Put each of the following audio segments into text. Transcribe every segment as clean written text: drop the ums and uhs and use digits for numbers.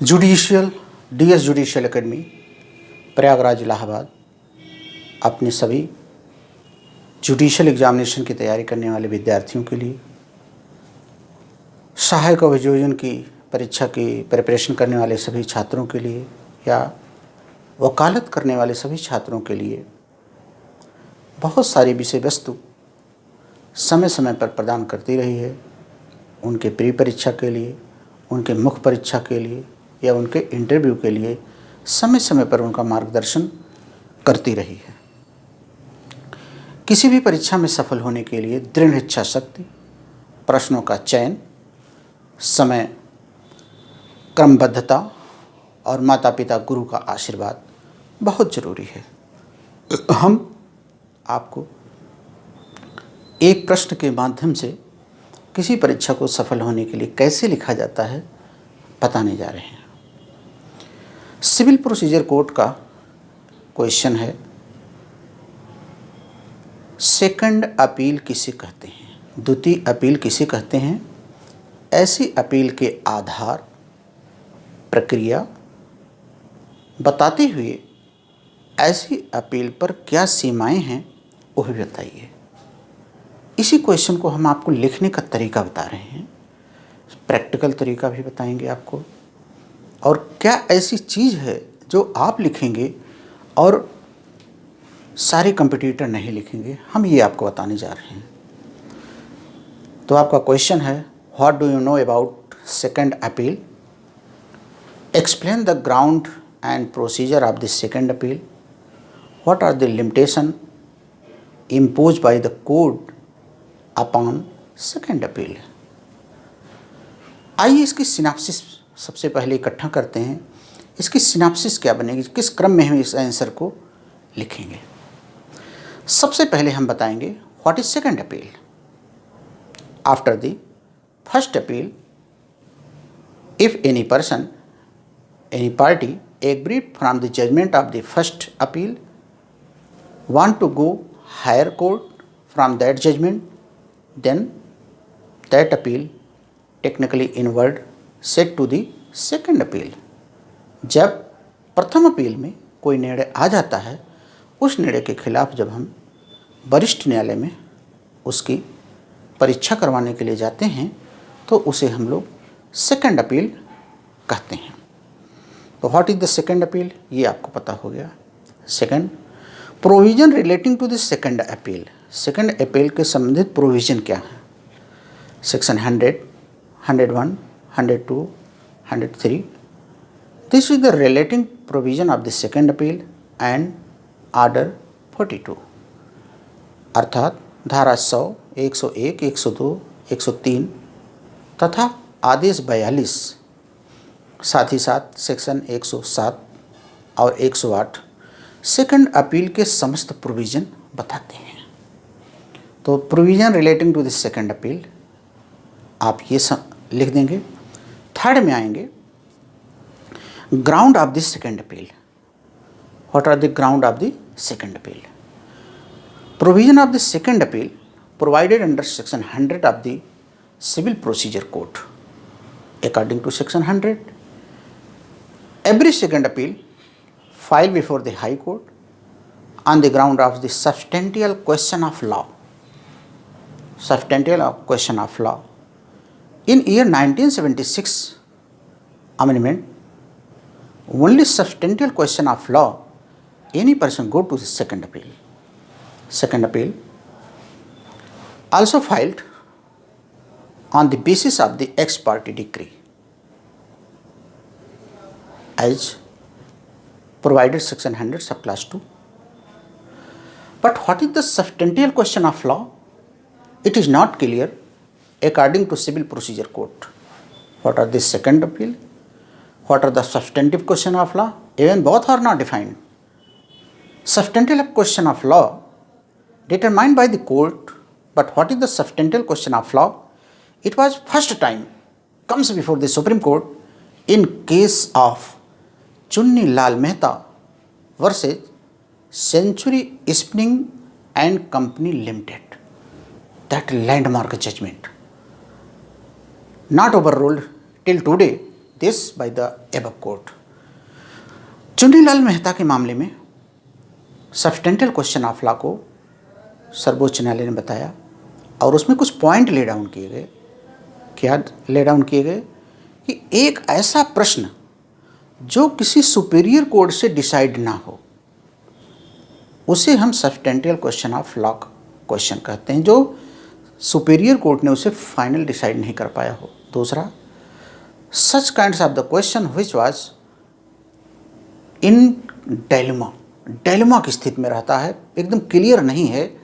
Judicial DS judicial academy Prayagraj Allahabad अपने सभी judicial examination की तैयारी करने वाले विद्यार्थियों के लिए, सहायक अभियोजन की परीक्षा की प्रिपरेशन करने वाले सभी छात्रों के लिए या वकालत करने वाले सभी छात्रों के लिए बहुत सारी विषय वस्तु समय समय पर प्रदान करती रही है। उनके प्री परीक्षा के लिए, उनके मुख्य परीक्षा के लिए या उनके इंटरव्यू के लिए समय समय पर उनका मार्गदर्शन करती रही है। किसी भी परीक्षा में सफल होने के लिए दृढ़ इच्छा शक्ति, प्रश्नों का चयन, समय, क्रमबद्धता और माता पिता गुरु का आशीर्वाद बहुत ज़रूरी है। हम आपको एक प्रश्न के माध्यम से किसी परीक्षा को सफल होने के लिए कैसे लिखा जाता है बताने जा रहे हैं। सिविल प्रोसीजर कोड का क्वेश्चन है, सेकंड अपील किसे कहते हैं? द्वितीय अपील किसे कहते हैं? ऐसी अपील के आधार, प्रक्रिया बताते हुए ऐसी अपील पर क्या सीमाएं हैं वो भी बताइए। इसी क्वेश्चन को हम आपको लिखने का तरीका बता रहे हैं, प्रैक्टिकल तरीका भी बताएंगे आपको, और क्या ऐसी चीज़ है जो आप लिखेंगे और सारे कंपटीटर नहीं लिखेंगे, हम ये आपको बताने जा रहे हैं। तो आपका क्वेश्चन है, what do you know about second appeal? Explain the ground and procedure of the second appeal. What are the limitation imposed by the court upon second appeal? आइए इसकी सिनाप्सिस सबसे पहले इकट्ठा करते हैं। इसकी सिनाप्सिस क्या बनेगी, किस क्रम में हम इस आंसर को लिखेंगे। सबसे पहले हम बताएंगे what is second appeal. After the first appeal, if any person, any party agreed from the judgement of the first appeal want to go higher court from that judgment, then that appeal technically inward set to the second appeal. जब प्रथम appeal में कोई निर्णय आ जाता है, उस निर्णय के खिलाफ जब हम वरिष्ठ न्यायालय में उसकी परीक्षा करवाने के लिए जाते हैं तो उसे हम लोग सेकंड अपील कहते हैं। तो what is the second appeal, ये आपको पता हो गया। Second, provision relating to the second appeal. Second appeal के संबंधित प्रोविजन क्या है? Section 100, 101, 102, 103। This is the relating provision of the second appeal and order 42, अर्थात धारा 100, 101, 102, 103 तथा आदेश 42, साथ ही साथ सेक्शन 107 और 108 सेकंड अपील के समस्त प्रोविज़न बताते हैं। तो provision relating to this second appeal आप ये लिख देंगे। थर्ड में आएंगे, ground of this second appeal. What are the ground of the second appeal? Provision of the second appeal provided under section 100 of the civil procedure code. According to section 100, every second appeal filed before the High Court on the ground of the substantial question of law. Substantial question of law. In year 1976 amendment, only substantial question of law, any person go to the second appeal. Second appeal also filed on the basis of the ex parte decree as provided section 100 subclass 2. But what is the substantial question of law? It is not clear according to civil procedure code. What are the second appeal? What are the substantive question of law? Even both are not defined. Substantive question of law determined by the court, but what is the substantive question of law? It was first time comes before the Supreme Court in case of Chunni Lal Mehta versus century spinning and company limited. That landmark judgment, not overruled till today, this by the above court. Chunnilal Mehta के मामले में substantial question of law को सर्वोच्च न्यायालय ने बताया और उसमें कुछ पॉइंट ले डाउन किए गए। क्या ले डाउन किए गए कि एक ऐसा प्रश्न जो किसी सुपीरियर कोर्ट से डिसाइड ना हो उसे हम substantial question of law question कहते हैं, जो सुपीरियर कोर्ट ने उसे फाइनल डिसाइड नहीं कर पाया हो। दूसरा, such kinds of the question which was in dilemma की स्थिति में रहता है, एकदम क्लियर नहीं है,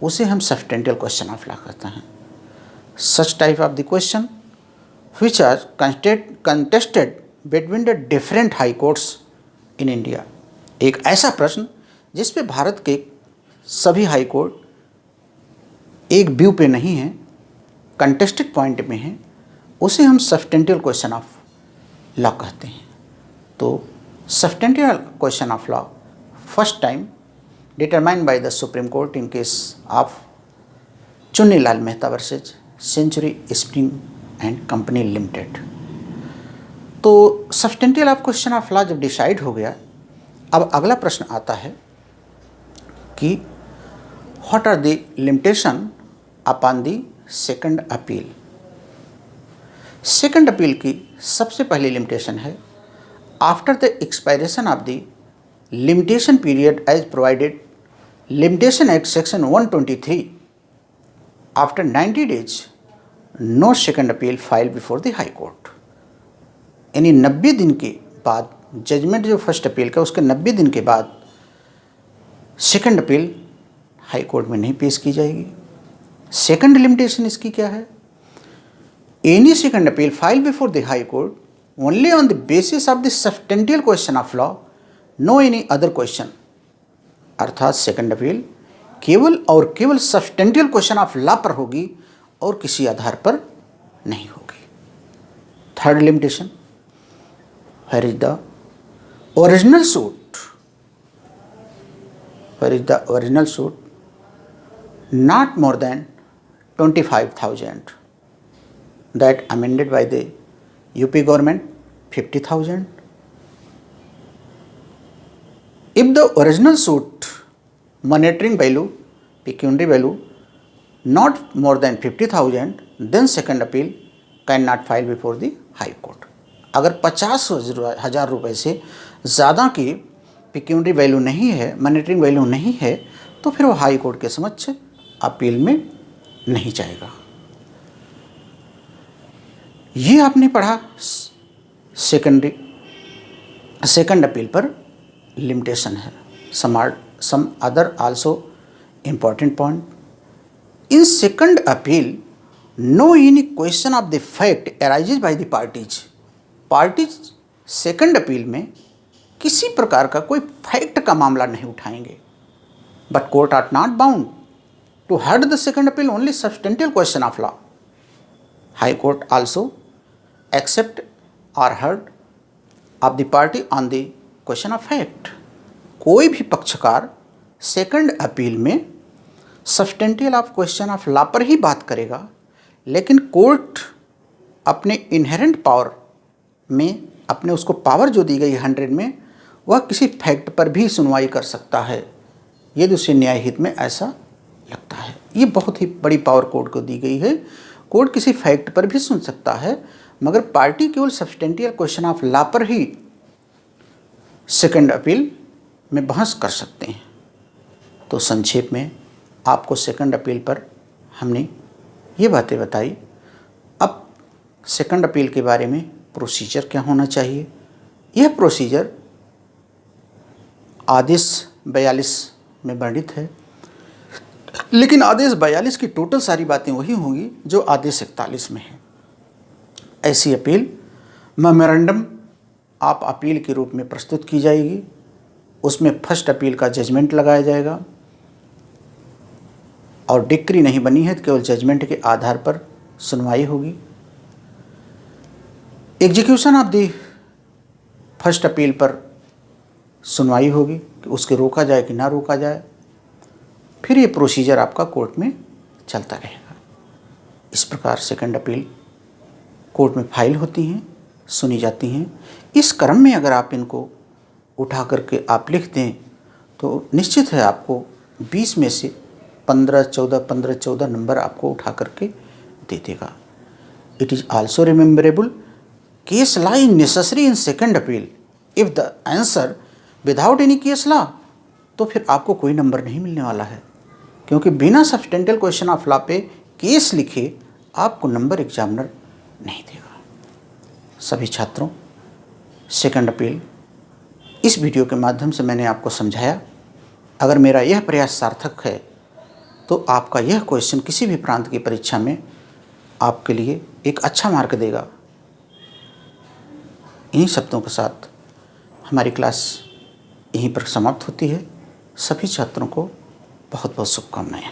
उसे हम सब्सटेंशियल क्वेश्चन ऑफ लॉ कहते हैं। Such type of the question which are contested between the different high courts in India, एक ऐसा प्रश्न जिस पे भारत के सभी हाई कोर्ट एक व्यू पे नहीं है, कंटेस्टेड पॉइंट में है, उसे हम सब्सटेंशियल क्वेश्चन ऑफ लॉ कहते हैं। तो substantial question of law first time determined by the Supreme Court in case of Chunnilal Mehta versus century spring and company limited. तो substantial of question of law जब decide हो गया, अब अगला प्रश्न आता है कि what are the limitation upon the second appeal. Second appeal की सबसे पहली लिमिटेशन है, after the expiration of the limitation period as provided limitation act section 123 after 90 days no second appeal file before the high court. यानी 90 दिन के बाद judgement जो first appeal का उसके 90 दिन के बाद सेकंड अपील हाई कोर्ट में नहीं पेश की जाएगी। सेकंड लिमिटेशन इसकी क्या है, any second appeal file before the high court only on the basis of the substantial question of law, no any other question. अर्थात सेकंड अपील केवल और केवल सब्सटेंशियल क्वेश्चन ऑफ लॉ पर होगी और किसी आधार पर नहीं होगी। Third limitation, where is the original suit, where is the original suit not more than 25,000, that amended by the UP government 50,000. If the original suit monetary value, pecuniary value not more than 50,000, then second appeal cannot file before the high court. अगर 50,000 रुपये से ज़्यादा की pecuniary value नहीं है, monetary value नहीं है, तो फिर वो हाई कोर्ट के समक्ष अपील में नहीं जाएगा। ये आपने पढ़ा सेकंड अपील पर लिमिटेशन है। Some other also important point, in second appeal no any question of the fact arises by the parties second appeal में किसी प्रकार का कोई फैक्ट का मामला नहीं उठाएंगे। But court are not bound to heard the second appeal only substantial question of law. High Court also accept और heard of the party on the question of fact. कोई भी पक्षकार सेकंड अपील में substantial of question of law पर ही बात करेगा, लेकिन कोर्ट अपने इनहेरेंट पावर में, अपने उसको पावर जो दी गई है 100 में, वह किसी फैक्ट पर भी सुनवाई कर सकता है यदि उसे न्याय हित में ऐसा लगता है। ये बहुत ही बड़ी पावर कोर्ट को दी गई है। कोर्ट किसी फैक्ट पर भी सुन सकता है, मगर पार्टी केवल सब्सटेंशियल क्वेश्चन ऑफ लॉ पर ही सेकंड अपील में बहस कर सकते हैं। तो संक्षेप में आपको सेकंड अपील पर हमने ये बातें बताई। अब सेकंड अपील के बारे में प्रोसीजर क्या होना चाहिए। यह प्रोसीजर आदेश 42 में वर्णित है, लेकिन आदेश 42 की टोटल सारी बातें वही होंगी जो आदेश 41 में है। ऐसी अपील मेमोरेंडम आप अपील के रूप में प्रस्तुत की जाएगी। उसमें फर्स्ट अपील का जजमेंट लगाया जाएगा और डिक्री नहीं बनी है तो केवल जजमेंट के आधार पर सुनवाई होगी। Execution of the first appeal पर सुनवाई होगी कि उसके रोका जाए कि ना रोका जाए। फिर ये प्रोसीजर आपका कोर्ट में चलता रहेगा। इस प्रकार सेकंड अपील कोर्ट में फाइल होती हैं सुनी जाती हैं। इस क्रम में अगर आप इनको उठा करके आप लिख दें तो निश्चित है आपको 20 में से 15-14 नंबर आपको उठा करके दे देगा। It is also rememberable case law is necessary in second appeal if the answer without any case law, तो फिर आपको कोई नंबर नहीं मिलने वाला है, क्योंकि बिना सब्सटेंशियल क्वेश्चन ऑफ लॉ पे केस लिखे आपको नंबर एग्जामिनर नहीं देगा। सभी छात्रों, सेकंड अपील इस वीडियो के माध्यम से मैंने आपको समझाया। अगर मेरा यह प्रयास सार्थक है तो आपका यह क्वेश्चन किसी भी प्रांत की परीक्षा में आपके लिए एक अच्छा मार्क देगा। इन्हीं शब्दों के साथ हमारी क्लास यहीं पर समाप्त होती है। सभी छात्रों को बहुत बहुत शुभकामनाएं।